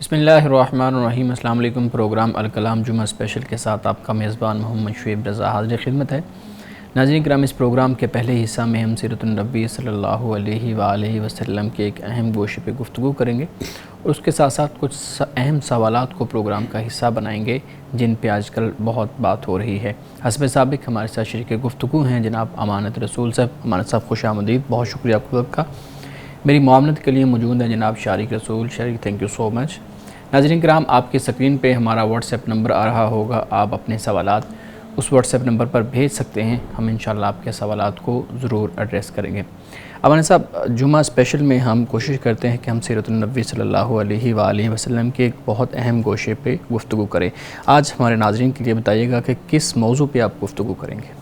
بسم اللہ الرحمن الرحیم۔ السلام علیکم۔ پروگرام الکلام جمعہ اسپیشل کے ساتھ آپ کا میزبان محمد شعیب رضا حاضر خدمت ہے۔ ناظرین کرام، اس پروگرام کے پہلے حصہ میں ہم سیرت النبی صلی اللہ علیہ وآلہ وسلم کے ایک اہم گوشے پہ گفتگو کریں گے اور اس کے ساتھ ساتھ کچھ اہم سوالات کو پروگرام کا حصہ بنائیں گے جن پہ آج کل بہت بات ہو رہی ہے۔ حسب سابق ہمارے ساتھ شریک گفتگو ہیں جناب امانت رسول صاحب۔ امانت صاحب خوش آمدید، بہت شکریہ آپ کا۔ میری معاونت کے لیے موجود ہے جناب شارق رسول۔ شارق، تھینک یو سو مچ۔ ناظرین کرام، آپ کی سکرین پہ ہمارا واٹس ایپ نمبر آ رہا ہوگا، آپ اپنے سوالات اس واٹس ایپ نمبر پر بھیج سکتے ہیں، ہم انشاءاللہ آپ کے سوالات کو ضرور ایڈریس کریں گے۔ امانت صاحب، جمعہ اسپیشل میں ہم کوشش کرتے ہیں کہ ہم سیرت النبی صلی اللہ علیہ وآلہ وسلم کے ایک بہت اہم گوشے پہ گفتگو کریں۔ آج ہمارے ناظرین کے لیے بتائیے گا کہ کس موضوع پہ آپ گفتگو کریں گے؟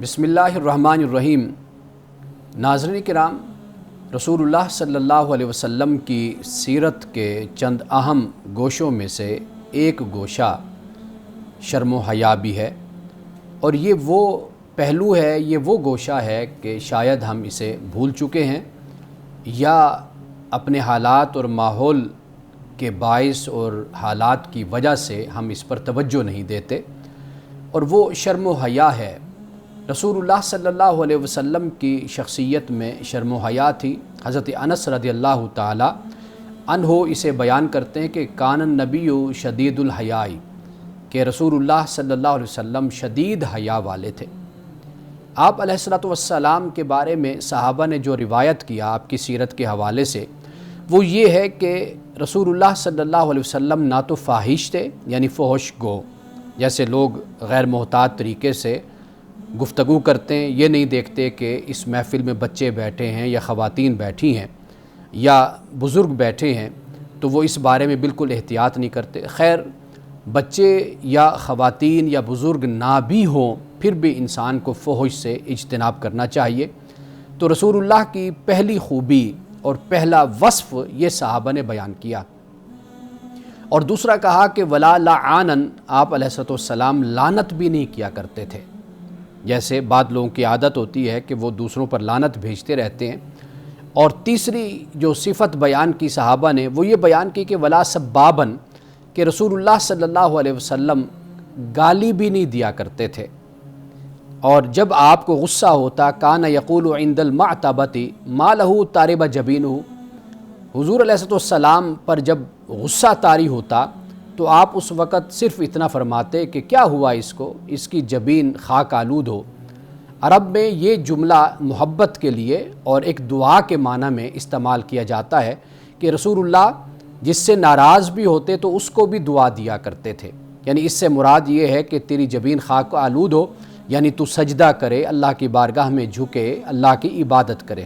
بسم اللہ الرحمن الرحیم۔ ناظرین کرام، رسول اللہ صلی اللہ علیہ وسلم کی سیرت کے چند اہم گوشوں میں سے ایک گوشہ شرم و حیا بھی ہے، اور یہ وہ پہلو ہے، یہ وہ گوشہ ہے کہ شاید ہم اسے بھول چکے ہیں یا اپنے حالات اور ماحول کے باعث اور حالات کی وجہ سے ہم اس پر توجہ نہیں دیتے، اور وہ شرم و حیا ہے۔ رسول اللہ صلی اللہ علیہ وسلم کی شخصیت میں شرم و حیا تھی۔ حضرت انس رضی اللہ تعالی عنہ اسے بیان کرتے ہیں کہ کان النبی شدید الحیاء، کہ رسول اللہ صلی اللہ علیہ وسلم شدید حیا والے تھے۔ آپ علیہ الصلوۃ والسلام کے بارے میں صحابہ نے جو روایت کیا آپ کی سیرت کے حوالے سے، وہ یہ ہے کہ رسول اللہ صلی اللہ علیہ وسلم نہ تو فاحش تھے، یعنی فحش گو، جیسے لوگ غیر محتاط طریقے سے گفتگو کرتے ہیں، یہ نہیں دیکھتے کہ اس محفل میں بچے بیٹھے ہیں یا خواتین بیٹھی ہیں یا بزرگ بیٹھے ہیں، تو وہ اس بارے میں بالکل احتیاط نہیں کرتے۔ خیر، بچے یا خواتین یا بزرگ نہ بھی ہوں، پھر بھی انسان کو فحش سے اجتناب کرنا چاہیے۔ تو رسول اللہ کی پہلی خوبی اور پہلا وصف یہ صحابہ نے بیان کیا، اور دوسرا کہا کہ ولا لعانن، آپ علیہ الصلوۃ والسلام لعنت بھی نہیں کیا کرتے تھے، جیسے بعض لوگوں کی عادت ہوتی ہے کہ وہ دوسروں پر لعنت بھیجتے رہتے ہیں۔ اور تیسری جو صفت بیان کی صحابہ نے وہ یہ بیان کی کہ ولا سبابن، کہ رسول اللہ صلی اللہ علیہ وسلم گالی بھی نہیں دیا کرتے تھے، اور جب آپ کو غصہ ہوتا کان یقول عند المعتبۃ ما لہ طارب جبینہ، حضور علیہ السلام پر جب غصہ طاری ہوتا تو آپ اس وقت صرف اتنا فرماتے کہ کیا ہوا اس کو، اس کی جبین خاک آلود ہو۔ عرب میں یہ جملہ محبت کے لیے اور ایک دعا کے معنی میں استعمال کیا جاتا ہے کہ رسول اللہ جس سے ناراض بھی ہوتے تو اس کو بھی دعا دیا کرتے تھے، یعنی اس سے مراد یہ ہے کہ تیری جبین خاک آلود ہو، یعنی تو سجدہ کرے، اللہ کی بارگاہ میں جھکے، اللہ کی عبادت کرے۔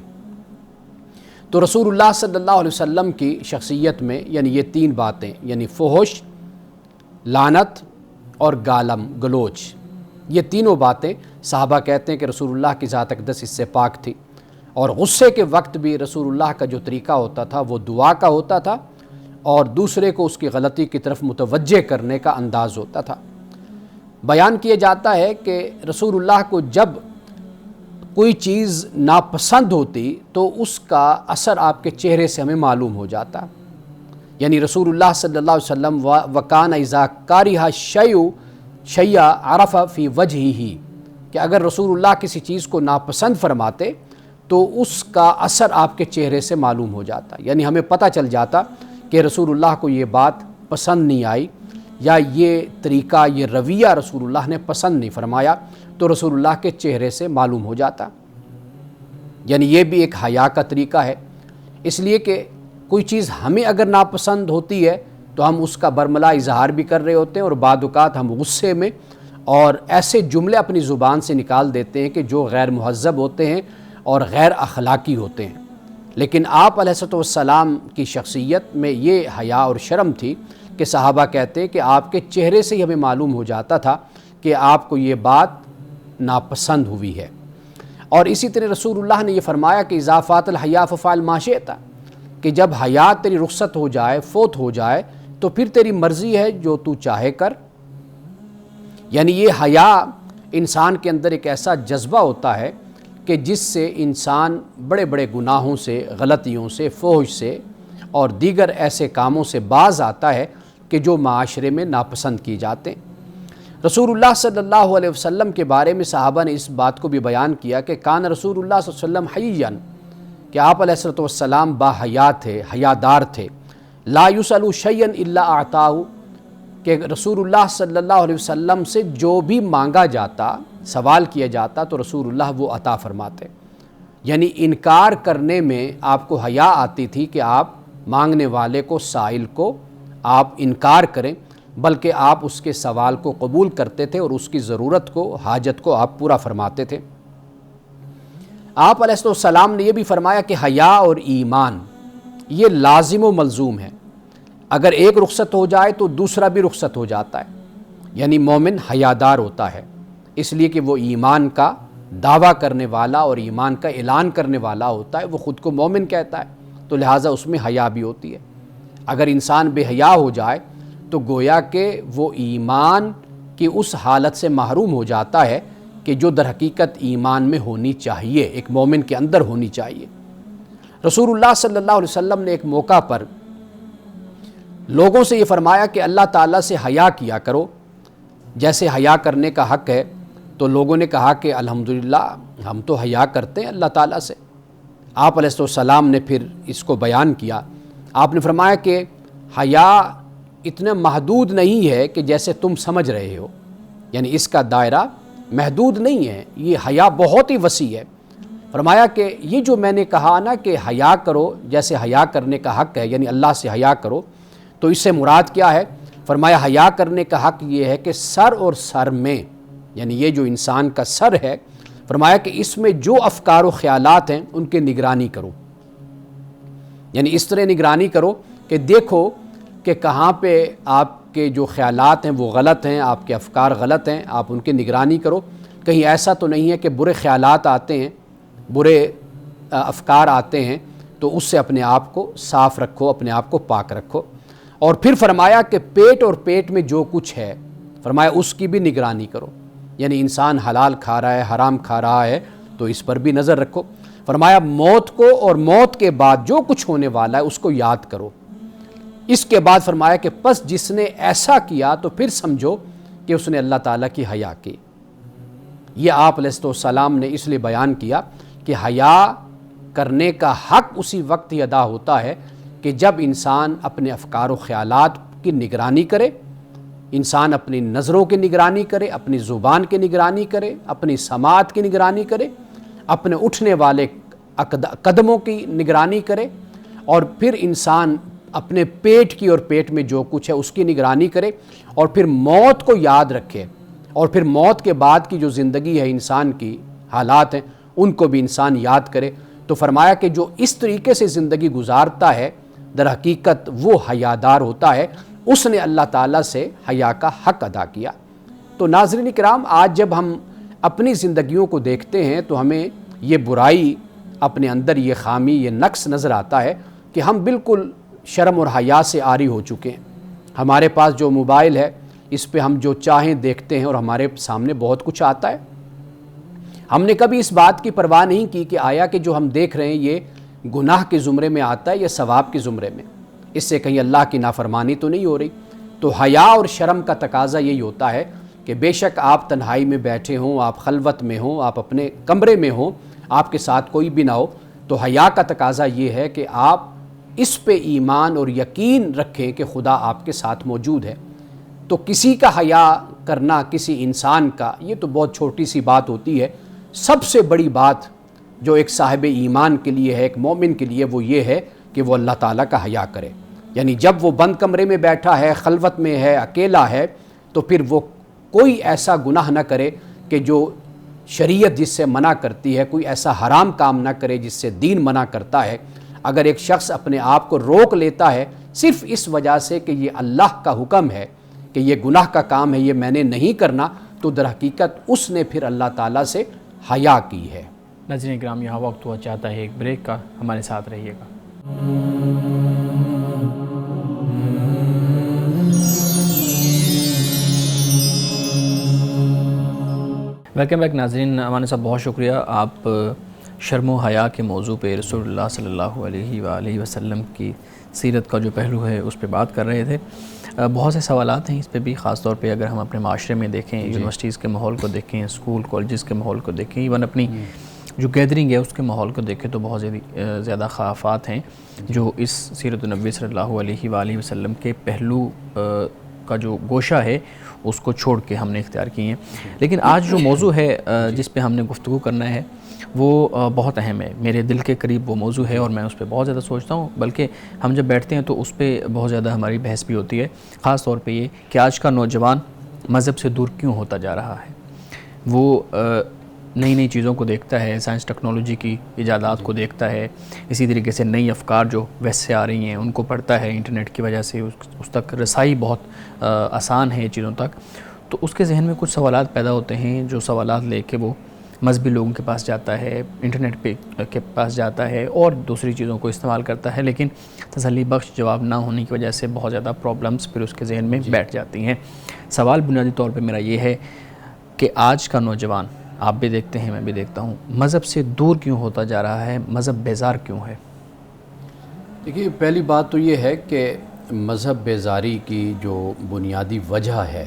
تو رسول اللہ صلی اللہ علیہ وسلم کی شخصیت میں یعنی یہ تین باتیں، یعنی فحش، لعنت اور گالم گلوچ، یہ تینوں باتیں صحابہ کہتے ہیں کہ رسول اللہ کی ذات اقدس اس سے پاک تھی۔ اور غصے کے وقت بھی رسول اللہ کا جو طریقہ ہوتا تھا وہ دعا کا ہوتا تھا، اور دوسرے کو اس کی غلطی کی طرف متوجہ کرنے کا انداز ہوتا تھا۔ بیان کیا جاتا ہے کہ رسول اللہ کو جب کوئی چیز ناپسند ہوتی تو اس کا اثر آپ کے چہرے سے ہمیں معلوم ہو جاتا، یعنی رسول اللہ صلی اللہ علیہ وسلم وکان اذا کارہ شیء عرف فی وجہہ، کہ اگر رسول اللہ کسی چیز کو ناپسند فرماتے تو اس کا اثر آپ کے چہرے سے معلوم ہو جاتا، یعنی ہمیں پتہ چل جاتا کہ رسول اللہ کو یہ بات پسند نہیں آئی یا یہ طریقہ، یہ رویہ رسول اللہ نے پسند نہیں فرمایا، تو رسول اللہ کے چہرے سے معلوم ہو جاتا۔ یعنی یہ بھی ایک حیا کا طریقہ ہے، اس لیے کہ کوئی چیز ہمیں اگر ناپسند ہوتی ہے تو ہم اس کا برملا اظہار بھی کر رہے ہوتے ہیں، اور بعض اوقات ہم غصے میں اور ایسے جملے اپنی زبان سے نکال دیتے ہیں کہ جو غیر مہذب ہوتے ہیں اور غیر اخلاقی ہوتے ہیں۔ لیکن آپ علیہ الصلوۃ والسلام کی شخصیت میں یہ حیا اور شرم تھی کہ صحابہ کہتے ہیں کہ آپ کے چہرے سے ہی ہمیں معلوم ہو جاتا تھا کہ آپ کو یہ بات ناپسند ہوئی ہے۔ اور اسی طرح رسول اللہ نے یہ فرمایا کہ اذا فات الحیا ففعل ما شئت، کہ جب حیا تیری رخصت ہو جائے، فوت ہو جائے، تو پھر تیری مرضی ہے جو تو چاہے کر۔ یعنی یہ حیا انسان کے اندر ایک ایسا جذبہ ہوتا ہے کہ جس سے انسان بڑے بڑے گناہوں سے، غلطیوں سے، فحش سے اور دیگر ایسے کاموں سے باز آتا ہے کہ جو معاشرے میں ناپسند کی جاتے ہیں۔ رسول اللہ صلی اللہ علیہ وسلم کے بارے میں صحابہ نے اس بات کو بھی بیان کیا کہ کان رسول اللہ صلی اللہ علیہ وسلم حیّاً، کہ آپ علیہ السلام با حیا تھے، حیادار تھے، لا یسأل شیئا الا اعطاہ، کہ رسول اللہ صلی اللہ علیہ وسلم سے جو بھی مانگا جاتا، سوال کیا جاتا تو رسول اللہ وہ عطا فرماتے۔ یعنی انکار کرنے میں آپ کو حیا آتی تھی کہ آپ مانگنے والے کو، سائل کو آپ انکار کریں، بلکہ آپ اس کے سوال کو قبول کرتے تھے اور اس کی ضرورت کو، حاجت کو آپ پورا فرماتے تھے۔ آپ علیہ السلام نے یہ بھی فرمایا کہ حیا اور ایمان یہ لازم و ملزوم ہے، اگر ایک رخصت ہو جائے تو دوسرا بھی رخصت ہو جاتا ہے۔ یعنی مومن حیادار ہوتا ہے اس لیے کہ وہ ایمان کا دعویٰ کرنے والا اور ایمان کا اعلان کرنے والا ہوتا ہے، وہ خود کو مومن کہتا ہے، تو لہٰذا اس میں حیا بھی ہوتی ہے۔ اگر انسان بے حیا ہو جائے تو گویا کہ وہ ایمان کی اس حالت سے محروم ہو جاتا ہے کہ جو در حقیقت ایمان میں ہونی چاہیے، ایک مومن کے اندر ہونی چاہیے۔ رسول اللہ صلی اللہ علیہ وسلم نے ایک موقع پر لوگوں سے یہ فرمایا کہ اللہ تعالیٰ سے حیا کیا کرو جیسے حیا کرنے کا حق ہے، تو لوگوں نے کہا کہ الحمدللہ ہم تو حیا کرتے ہیں اللہ تعالیٰ سے۔ آپ علیہ السلام نے پھر اس کو بیان کیا، آپ نے فرمایا کہ حیا اتنا محدود نہیں ہے کہ جیسے تم سمجھ رہے ہو، یعنی اس کا دائرہ محدود نہیں ہے، یہ حیا بہت ہی وسیع ہے۔ فرمایا کہ یہ جو میں نے کہا نا کہ حیا کرو جیسے حیا کرنے کا حق ہے، یعنی اللہ سے حیا کرو، تو اس سے مراد کیا ہے؟ فرمایا حیا کرنے کا حق یہ ہے کہ سر اور سر میں، یعنی یہ جو انسان کا سر ہے، فرمایا کہ اس میں جو افکار و خیالات ہیں ان کی نگرانی کرو، یعنی اس طرح نگرانی کرو کہ دیکھو کہ کہاں پہ آپ کے جو خیالات ہیں وہ غلط ہیں، آپ کے افکار غلط ہیں، آپ ان کی نگرانی کرو، کہیں ایسا تو نہیں ہے کہ برے خیالات آتے ہیں، برے افکار آتے ہیں، تو اس سے اپنے آپ کو صاف رکھو، اپنے آپ کو پاک رکھو۔ اور پھر فرمایا کہ پیٹ اور پیٹ میں جو کچھ ہے، فرمایا اس کی بھی نگرانی کرو، یعنی انسان حلال کھا رہا ہے، حرام کھا رہا ہے تو اس پر بھی نظر رکھو۔ فرمایا موت کو اور موت کے بعد جو کچھ ہونے والا ہے اس کو یاد کرو۔ اس کے بعد فرمایا کہ پس جس نے ایسا کیا تو پھر سمجھو کہ اس نے اللہ تعالیٰ کی حیا کی۔ یہ آپ علیہ السلام نے اس لیے بیان کیا کہ حیا کرنے کا حق اسی وقت ہی ادا ہوتا ہے کہ جب انسان اپنے افکار و خیالات کی نگرانی کرے، انسان اپنی نظروں کی نگرانی کرے، اپنی زبان کی نگرانی کرے، اپنی سماعت کی نگرانی کرے، اپنے اٹھنے والے قدموں کی نگرانی کرے، اور پھر انسان اپنے پیٹ کی اور پیٹ میں جو کچھ ہے اس کی نگرانی کرے، اور پھر موت کو یاد رکھے، اور پھر موت کے بعد کی جو زندگی ہے انسان کی حالات ہیں ان کو بھی انسان یاد کرے۔ تو فرمایا کہ جو اس طریقے سے زندگی گزارتا ہے در حقیقت وہ حیادار ہوتا ہے، اس نے اللہ تعالیٰ سے حیا کا حق ادا کیا۔ تو ناظرین کرام، آج جب ہم اپنی زندگیوں کو دیکھتے ہیں تو ہمیں یہ برائی اپنے اندر، یہ خامی، یہ نقص نظر آتا ہے کہ ہم بالکل شرم اور حیا سے عاری ہو چکے ہیں۔ ہمارے پاس جو موبائل ہے اس پہ ہم جو چاہیں دیکھتے ہیں اور ہمارے سامنے بہت کچھ آتا ہے۔ ہم نے کبھی اس بات کی پرواہ نہیں کی کہ آیا کہ جو ہم دیکھ رہے ہیں یہ گناہ کے زمرے میں آتا ہے یا ثواب کے زمرے میں، اس سے کہیں اللہ کی نافرمانی تو نہیں ہو رہی۔ تو حیا اور شرم کا تقاضا یہی ہوتا ہے کہ بے شک آپ تنہائی میں بیٹھے ہوں، آپ خلوت میں ہوں، آپ اپنے کمرے میں ہوں، آپ کے ساتھ کوئی بھی نہ ہو، تو حیا کا تقاضا یہ ہے کہ آپ اس پہ ایمان اور یقین رکھیں کہ خدا آپ کے ساتھ موجود ہے۔ تو کسی کا حیا کرنا، کسی انسان کا، یہ تو بہت چھوٹی سی بات ہوتی ہے۔ سب سے بڑی بات جو ایک صاحب ایمان کے لیے ہے، ایک مومن کے لیے، وہ یہ ہے کہ وہ اللہ تعالیٰ کا حیا کرے۔ یعنی جب وہ بند کمرے میں بیٹھا ہے، خلوت میں ہے، اکیلا ہے، تو پھر وہ کوئی ایسا گناہ نہ کرے کہ جو شریعت جس سے منع کرتی ہے، کوئی ایسا حرام کام نہ کرے جس سے دین منع کرتا ہے۔ اگر ایک شخص اپنے آپ کو روک لیتا ہے صرف اس وجہ سے کہ یہ اللہ کا حکم ہے کہ یہ گناہ کا کام ہے، یہ میں نے نہیں کرنا، تو در حقیقت اس نے پھر اللہ تعالیٰ سے حیا کی ہے۔ ناظرین کرام، یہاں وقت ہوا چاہتا ہے ایک بریک کا، ہمارے ساتھ رہیے گا۔ ویلکم بیک ناظرین، ہمارے صاحب بہت شکریہ، آپ شرم و حیا کے موضوع پہ رسول اللہ صلی اللہ علیہ وآلہ وسلم کی سیرت کا جو پہلو ہے اس پہ بات کر رہے تھے. بہت سے سوالات ہیں اس پہ بھی, خاص طور پہ اگر ہم اپنے معاشرے میں دیکھیں, یونیورسٹیز کے ماحول کو دیکھیں, اسکول کالجز کے ماحول کو دیکھیں, ایون اپنی جو گیدرنگ ہے اس کے ماحول کو دیکھیں, تو بہت زیادہ خرافات ہیں جو اس سیرت النبی صلی اللہ علیہ وآلہ وسلم کے پہلو کا جو گوشہ ہے اس کو چھوڑ کے ہم نے اختیار کی ہیں. لیکن آج جو موضوع ہے جس پہ ہم نے گفتگو کرنا ہے وہ بہت اہم ہے, میرے دل کے قریب وہ موضوع ہے اور میں اس پہ بہت زیادہ سوچتا ہوں, بلکہ ہم جب بیٹھتے ہیں تو اس پہ بہت زیادہ ہماری بحث بھی ہوتی ہے. خاص طور پہ یہ کہ آج کا نوجوان مذہب سے دور کیوں ہوتا جا رہا ہے. وہ نئی نئی چیزوں کو دیکھتا ہے, سائنس ٹیکنالوجی کی ایجادات کو دیکھتا ہے, اسی طریقے سے نئی افکار جو ویسٹ سے آ رہی ہیں ان کو پڑھتا ہے, انٹرنیٹ کی وجہ سے اس تک رسائی بہت آسان ہے چیزوں تک. تو اس کے ذہن میں کچھ سوالات پیدا ہوتے ہیں, جو سوالات لے کے وہ مذہبی لوگوں کے پاس جاتا ہے, انٹرنیٹ پہ کے پاس جاتا ہے اور دوسری چیزوں کو استعمال کرتا ہے, لیکن تسلی بخش جواب نہ ہونے کی وجہ سے بہت زیادہ پرابلمس پھر اس کے ذہن میں بیٹھ جاتی ہیں. سوال بنیادی طور پہ میرا یہ ہے کہ آج کا نوجوان, آپ بھی دیکھتے ہیں میں بھی دیکھتا ہوں, مذہب سے دور کیوں ہوتا جا رہا ہے, مذہب بیزار کیوں ہے؟ دیکھیے, پہلی بات تو یہ ہے کہ مذہب بیزاری کی جو بنیادی وجہ ہے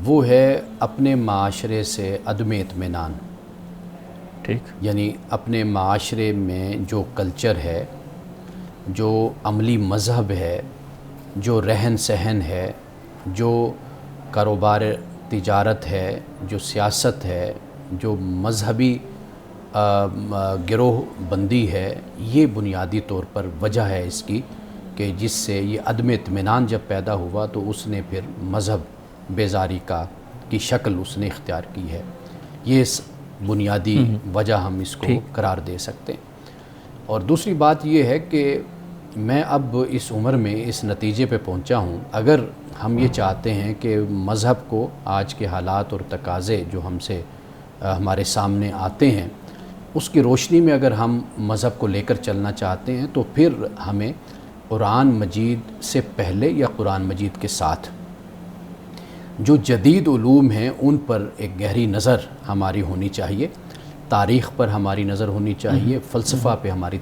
وہ ہے اپنے معاشرے سے عدم اطمینان. ٹھیک, یعنی اپنے معاشرے میں جو کلچر ہے, جو عملی مذہب ہے, جو رہن سہن ہے, جو کاروبار تجارت ہے, جو سیاست ہے, جو مذہبی گروہ بندی ہے, یہ بنیادی طور پر وجہ ہے اس کی کہ جس سے یہ عدم اطمینان جب پیدا ہوا تو اس نے پھر مذہب بیزاری کی شکل اس نے اختیار کی ہے. یہ بنیادی وجہ ہم اس کو قرار دے سکتے ہیں. اور دوسری بات یہ ہے کہ میں اب اس عمر میں اس نتیجے پہ پہنچا ہوں, اگر ہم یہ چاہتے ہیں کہ مذہب کو آج کے حالات اور تقاضے جو ہم سے ہمارے سامنے آتے ہیں اس کی روشنی میں اگر ہم مذہب کو لے کر چلنا چاہتے ہیں تو پھر ہمیں قرآن مجید سے پہلے یا قرآن مجید کے ساتھ جو جدید علوم ہیں ان پر ایک گہری نظر ہماری ہونی چاہیے, تاریخ پر ہماری نظر ہونی چاہیے, فلسفہ پہ ہماری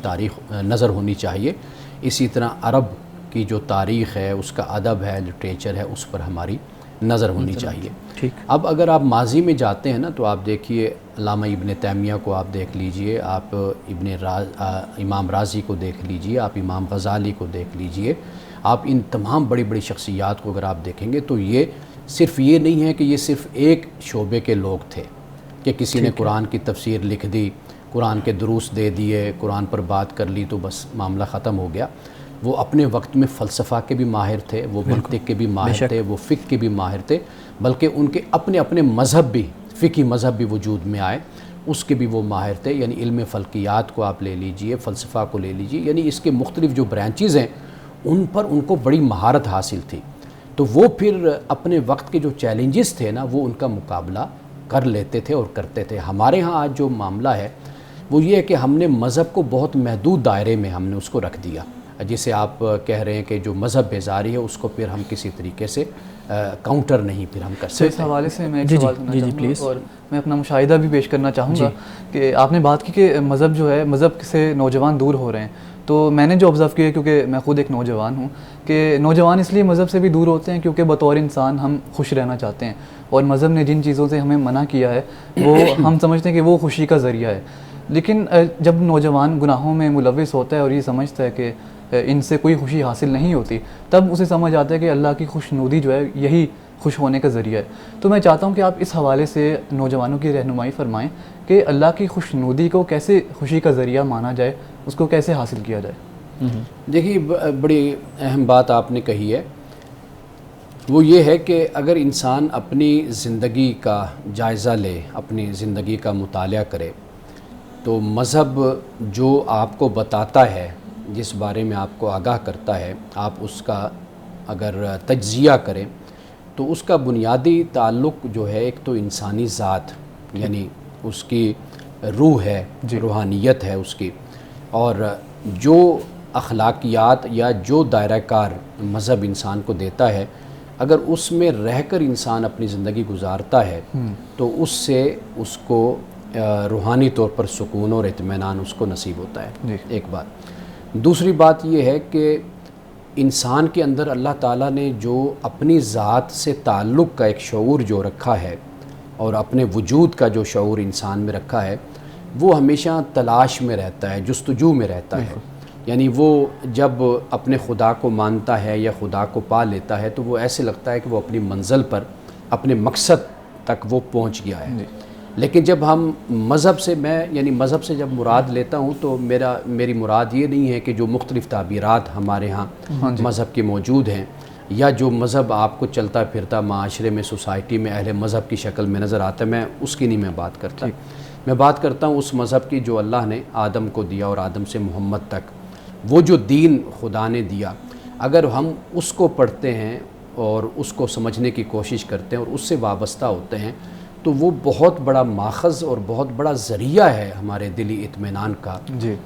نظر ہونی چاہیے. اسی طرح عرب کی جو تاریخ ہے, اس کا ادب ہے, لٹریچر ہے, اس پر ہماری نظر ہونی چاہیے. اب اگر آپ ماضی میں جاتے ہیں نا تو آپ دیکھیے علامہ ابن تیمیہ کو آپ دیکھ لیجئے, آپ امام رازی کو دیکھ لیجئے, آپ امام غزالی کو دیکھ لیجئے, آپ ان تمام بڑی بڑی شخصیات کو اگر آپ دیکھیں گے تو یہ صرف یہ نہیں ہے کہ یہ صرف ایک شعبے کے لوگ تھے کہ کسی نے قرآن کی تفسیر لکھ دی, قرآن کے دروس دے دیے, قرآن پر بات کر لی تو بس معاملہ ختم ہو گیا. وہ اپنے وقت میں فلسفہ کے بھی ماہر تھے, وہ منطق کے بھی ماہر تھے, وہ فقہ کے بھی ماہر تھے, بلکہ ان کے اپنے اپنے مذہب بھی, فقہی مذہب بھی وجود میں آئے, اس کے بھی وہ ماہر تھے. یعنی علم فلکیات کو آپ لے لیجئے, فلسفہ کو لے لیجئے, یعنی اس کے مختلف جو برانچز ہیں ان پر ان کو بڑی مہارت حاصل تھی. تو وہ پھر اپنے وقت کے جو چیلنجز تھے نا وہ ان کا مقابلہ کر لیتے تھے اور کرتے تھے. ہمارے ہاں آج جو معاملہ ہے وہ یہ ہے کہ ہم نے مذہب کو بہت محدود دائرے میں ہم نے اس کو رکھ دیا, جسے آپ کہہ رہے ہیں کہ جو مذہب بیزاری ہے اس کو پھر ہم کسی طریقے سے کاؤنٹر نہیں پھر ہم کر سکتے. اس حوالے سے میں ایک سوال کرنا چاہوں گا اور میں اپنا مشاہدہ بھی پیش کرنا چاہوں گا کہ آپ نے بات کی کہ مذہب جو ہے, مذہب سے نوجوان دور ہو رہے ہیں. تو میں نے جو آبزرو کیا ہے, کیونکہ میں خود ایک نوجوان ہوں, کہ نوجوان اس لیے مذہب سے بھی دور ہوتے ہیں کیونکہ بطور انسان ہم خوش رہنا چاہتے ہیں, اور مذہب نے جن چیزوں سے ہمیں منع کیا ہے وہ ہم سمجھتے ہیں کہ وہ خوشی کا ذریعہ ہے. لیکن جب نوجوان گناہوں میں ملوث ہوتا ہے اور یہ سمجھتا ہے کہ ان سے کوئی خوشی حاصل نہیں ہوتی, تب اسے سمجھ آتا ہے کہ اللہ کی خوشنودی جو ہے یہی خوش ہونے کا ذریعہ ہے. تو میں چاہتا ہوں کہ آپ اس حوالے سے نوجوانوں کی رہنمائی فرمائیں کہ اللہ کی خوشنودی کو کیسے خوشی کا ذریعہ مانا جائے, اس کو کیسے حاصل کیا جائے. دیکھیے, بڑی اہم بات آپ نے کہی ہے, وہ یہ ہے کہ اگر انسان اپنی زندگی کا جائزہ لے, اپنی زندگی کا مطالعہ کرے, تو مذہب جو آپ کو بتاتا ہے, جس بارے میں آپ کو آگاہ کرتا ہے, آپ اس کا اگر تجزیہ کریں تو اس کا بنیادی تعلق جو ہے ایک تو انسانی ذات, یعنی اس کی روح ہے, روحانیت ہے اس کی, اور جو اخلاقیات یا جو دائرہ کار مذہب انسان کو دیتا ہے, اگر اس میں رہ کر انسان اپنی زندگی گزارتا ہے تو اس سے اس کو روحانی طور پر سکون اور اطمینان اس کو نصیب ہوتا ہے. ایک بات. دوسری بات یہ ہے کہ انسان کے اندر اللہ تعالیٰ نے جو اپنی ذات سے تعلق کا ایک شعور جو رکھا ہے اور اپنے وجود کا جو شعور انسان میں رکھا ہے وہ ہمیشہ تلاش میں رہتا ہے، جستجو میں رہتا ہے. یعنی وہ جب اپنے خدا کو مانتا ہے یا خدا کو پا لیتا ہے تو وہ ایسے لگتا ہے کہ وہ اپنی منزل پر، اپنے مقصد تک وہ پہنچ گیا ہے. لیکن جب ہم مذہب سے، مذہب سے جب مراد لیتا ہوں تو میری مراد یہ نہیں ہے کہ جو مختلف تعبیرات ہمارے ہاں مذہب کے موجود ہیں یا جو مذہب آپ کو چلتا پھرتا معاشرے میں، سوسائٹی میں اہل مذہب کی شکل میں نظر آتا ہے، میں اس کی نہیں بات کرتا. میں بات کرتا ہوں اس مذہب کی جو اللہ نے آدم کو دیا اور آدم سے محمد تک، وہ جو دین خدا نے دیا، اگر ہم اس کو پڑھتے ہیں اور اس کو سمجھنے کی کوشش کرتے ہیں اور اس سے وابستہ ہوتے ہیں تو وہ بہت بڑا ماخذ اور بہت بڑا ذریعہ ہے ہمارے دلی اطمینان کا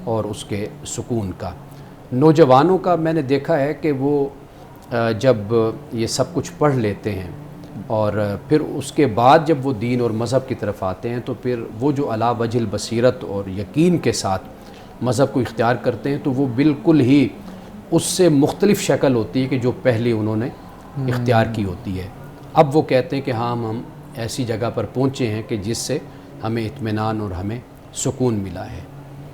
اور اس کے سکون کا. نوجوانوں کا میں نے دیکھا ہے کہ وہ جب یہ سب کچھ پڑھ لیتے ہیں اور پھر اس کے بعد جب وہ دین اور مذہب کی طرف آتے ہیں تو پھر وہ جو علی وجہ البصیرت اور یقین کے ساتھ مذہب کو اختیار کرتے ہیں تو وہ بالکل ہی اس سے مختلف شکل ہوتی ہے کہ جو پہلے انہوں نے اختیار کی ہوتی ہے. اب وہ کہتے ہیں کہ ہاں ہم ایسی جگہ پر پہنچے ہیں کہ جس سے ہمیں اطمینان اور ہمیں سکون ملا ہے.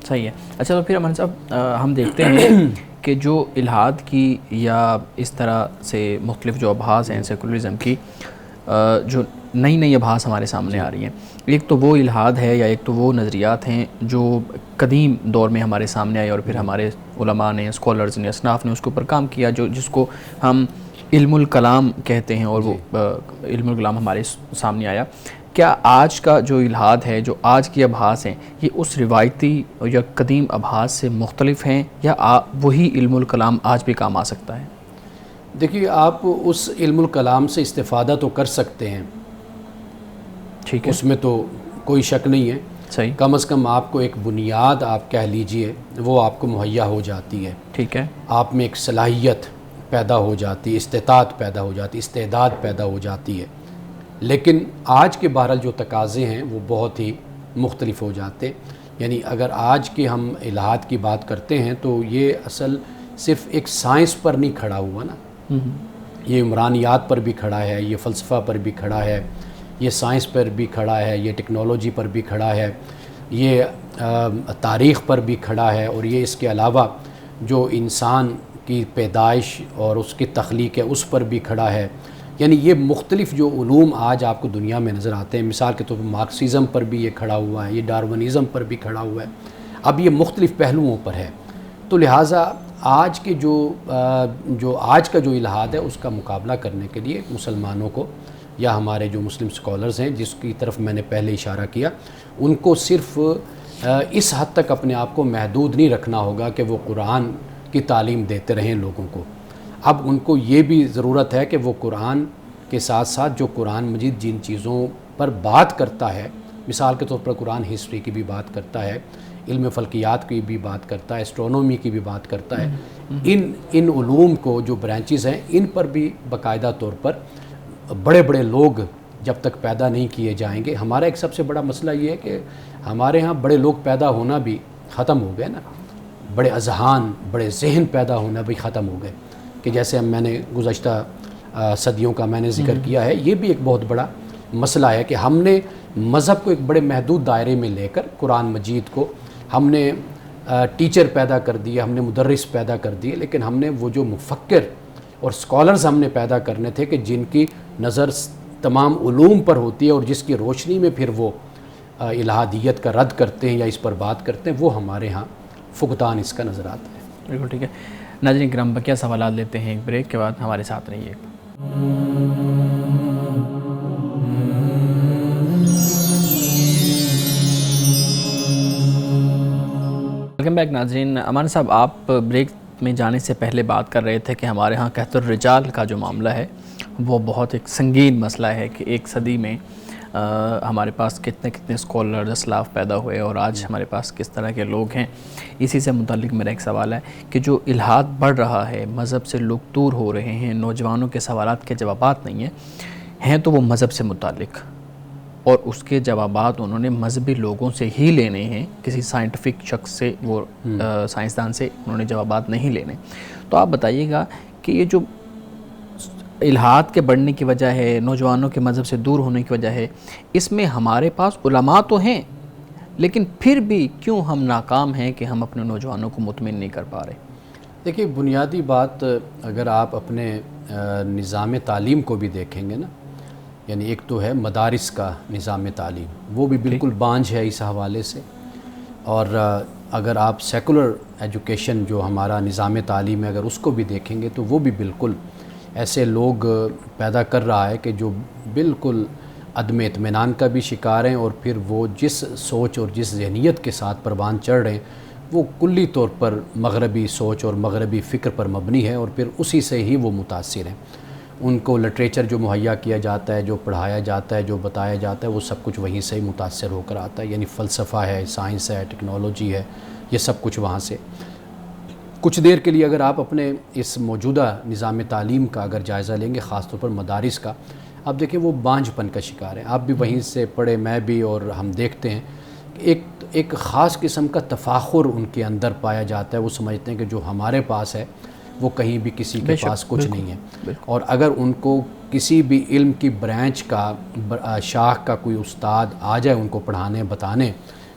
صحیح ہے. اچھا تو پھر امان صاحب ہم دیکھتے ہیں کہ جو الحاد کی یا اس طرح سے مختلف جو ابحاث ہیں سیکولرزم کی، جو نئی نئی ابحاث ہمارے سامنے آ رہی ہیں، ایک تو وہ الحاد ہے یا ایک تو وہ نظریات ہیں جو قدیم دور میں ہمارے سامنے آئے اور پھر ہمارے علماء نے، اسکالرز نے، اسناف نے اس کے اوپر کام کیا، جس کو ہم علم الکلام کہتے ہیں، اور وہ علم الکلام ہمارے سامنے آیا. کیا آج کا جو الحاد ہے، جو آج کی ابحاث ہیں، یہ اس روایتی یا قدیم ابحاث سے مختلف ہیں یا وہی علم الکلام آج بھی کام آ سکتا ہے؟ دیکھیے، آپ اس علم الکلام سے استفادہ تو کر سکتے ہیں، ٹھیک ہے، اس میں تو کوئی شک نہیں ہے. صحیح. کم از کم آپ کو ایک بنیاد آپ کہہ لیجئے وہ آپ کو مہیا ہو جاتی ہے. ٹھیک ہے. آپ میں ایک صلاحیت پیدا ہو جاتی، استطاعت پیدا ہو جاتی، استعداد پیدا ہو جاتی ہے. لیکن آج کے بہرحال جو تقاضے ہیں وہ بہت ہی مختلف ہو جاتے. یعنی اگر آج کے ہم الحاد کی بات کرتے ہیں تو یہ اصل صرف ایک سائنس پر نہیں کھڑا ہوا نا، یہ عمرانیات پر بھی کھڑا ہے، یہ فلسفہ پر بھی کھڑا ہے، یہ سائنس پر بھی کھڑا ہے، یہ ٹیکنالوجی پر بھی کھڑا ہے، یہ تاریخ پر بھی کھڑا ہے، اور یہ اس کے علاوہ جو انسان کی پیدائش اور اس کی تخلیق ہے اس پر بھی کھڑا ہے. یعنی یہ مختلف جو علوم آج آپ کو دنیا میں نظر آتے ہیں، مثال کے طور پر مارکسزم پر بھی یہ کھڑا ہوا ہے، یہ ڈارونزم پر بھی کھڑا ہوا ہے. اب یہ مختلف پہلوؤں پر ہے، تو لہٰذا آج کے جو آج کا جو الحاد ہے اس کا مقابلہ کرنے کے لیے مسلمانوں کو یا ہمارے جو مسلم اسکالرز ہیں جس کی طرف میں نے پہلے اشارہ کیا، ان کو صرف اس حد تک اپنے آپ کو محدود نہیں رکھنا ہوگا کہ وہ قرآن کی تعلیم دیتے رہیں لوگوں کو. اب ان کو یہ بھی ضرورت ہے کہ وہ قرآن کے ساتھ ساتھ جو قرآن مجید جن چیزوں پر بات کرتا ہے، مثال کے طور پر قرآن ہسٹری کی بھی بات کرتا ہے، علم فلکیات کی بھی بات کرتا ہے، اسٹرونومی کی بھی بات کرتا ہے، ان علوم کو جو برانچز ہیں ان پر بھی باقاعدہ طور پر بڑے بڑے لوگ جب تک پیدا نہیں کیے جائیں گے. ہمارا ایک سب سے بڑا مسئلہ یہ ہے کہ ہمارے ہاں بڑے لوگ پیدا ہونا بھی ختم ہو گئے نا، بڑے اذہان، بڑے ذہن پیدا ہونا بھی ختم ہو گئے. کہ جیسے میں نے گزشتہ صدیوں کا میں نے ذکر کیا ہے، یہ بھی ایک بہت بڑا مسئلہ ہے کہ ہم نے مذہب کو ایک بڑے محدود دائرے میں لے کر قرآن مجید کو ہم نے ٹیچر پیدا کر دیے، ہم نے مدرس پیدا کر دیے، لیکن ہم نے وہ جو مفکر اور اسکالرز ہم نے پیدا کرنے تھے کہ جن کی نظر تمام علوم پر ہوتی ہے اور جس کی روشنی میں پھر وہ الہادیت کا رد کرتے ہیں یا اس پر بات کرتے ہیں، وہ ہمارے ہاں فقدان اس کا نظر آتا ہے. بالکل ٹھیک ہے. ناظرین کرام، کیا سوالات لیتے ہیں، ایک بریک کے بعد ہمارے ساتھ رہیے. ویلکم بیک ناظرین. امان صاحب، آپ بریک میں جانے سے پہلے بات کر رہے تھے کہ ہمارے ہاں قحط الرجال کا جو معاملہ ہے وہ بہت ایک سنگین مسئلہ ہے کہ ایک صدی میں ہمارے پاس کتنے اسکالر اسلاف پیدا ہوئے اور آج ہمارے پاس کس طرح کے لوگ ہیں. اسی سے متعلق میرا ایک سوال ہے کہ جو الحاد بڑھ رہا ہے، مذہب سے لوگ دور ہو رہے ہیں، نوجوانوں کے سوالات کے جوابات نہیں ہیں تو وہ مذہب سے متعلق اور اس کے جوابات انہوں نے مذہبی لوگوں سے ہی لینے ہیں، کسی سائنٹیفک شخص سے، وہ سائنسدان سے انہوں نے جوابات نہیں لینے. تو آپ بتائیے گا کہ یہ جو الحاد کے بڑھنے کی وجہ ہے، نوجوانوں کے مذہب سے دور ہونے کی وجہ ہے، اس میں ہمارے پاس علماء تو ہیں، لیکن پھر بھی کیوں ہم ناکام ہیں کہ ہم اپنے نوجوانوں کو مطمئن نہیں کر پا رہے؟ دیکھیے، بنیادی بات اگر آپ اپنے نظام تعلیم کو بھی دیکھیں گے نا، یعنی ایک تو ہے مدارس کا نظام تعلیم، وہ بھی بالکل بانجھ ہے اس حوالے سے. اور اگر آپ سیکولر ایجوکیشن جو ہمارا نظام تعلیم ہے اگر اس کو بھی دیکھیں گے تو وہ بھی بالکل ایسے لوگ پیدا کر رہا ہے کہ جو بالکل عدم اطمینان کا بھی شکار ہیں، اور پھر وہ جس سوچ اور جس ذہنیت کے ساتھ پروان چڑھ رہے ہیں وہ کلی طور پر مغربی سوچ اور مغربی فکر پر مبنی ہے، اور پھر اسی سے ہی وہ متاثر ہیں. ان کو لٹریچر جو مہیا کیا جاتا ہے، جو پڑھایا جاتا ہے، جو بتایا جاتا ہے، وہ سب کچھ وہیں سے ہی متاثر ہو کر آتا ہے. یعنی فلسفہ ہے، سائنس ہے، ٹیکنالوجی ہے، یہ سب کچھ وہاں سے. کچھ دیر کے لیے اگر آپ اپنے اس موجودہ نظام تعلیم کا اگر جائزہ لیں گے، خاص طور پر مدارس کا، آپ دیکھیں وہ بانجھ پن کا شکار ہیں. آپ بھی وہیں سے پڑھے، میں بھی، اور ہم دیکھتے ہیں کہ ایک خاص قسم کا تفاخر ان کے اندر پایا جاتا ہے. وہ سمجھتے ہیں کہ جو ہمارے پاس ہے وہ کہیں بھی کسی کے پاس کچھ نہیں ہے. اور اگر ان کو کسی بھی علم کی برانچ کا، شاخ کا کوئی استاد آ جائے ان کو پڑھانے بتانے،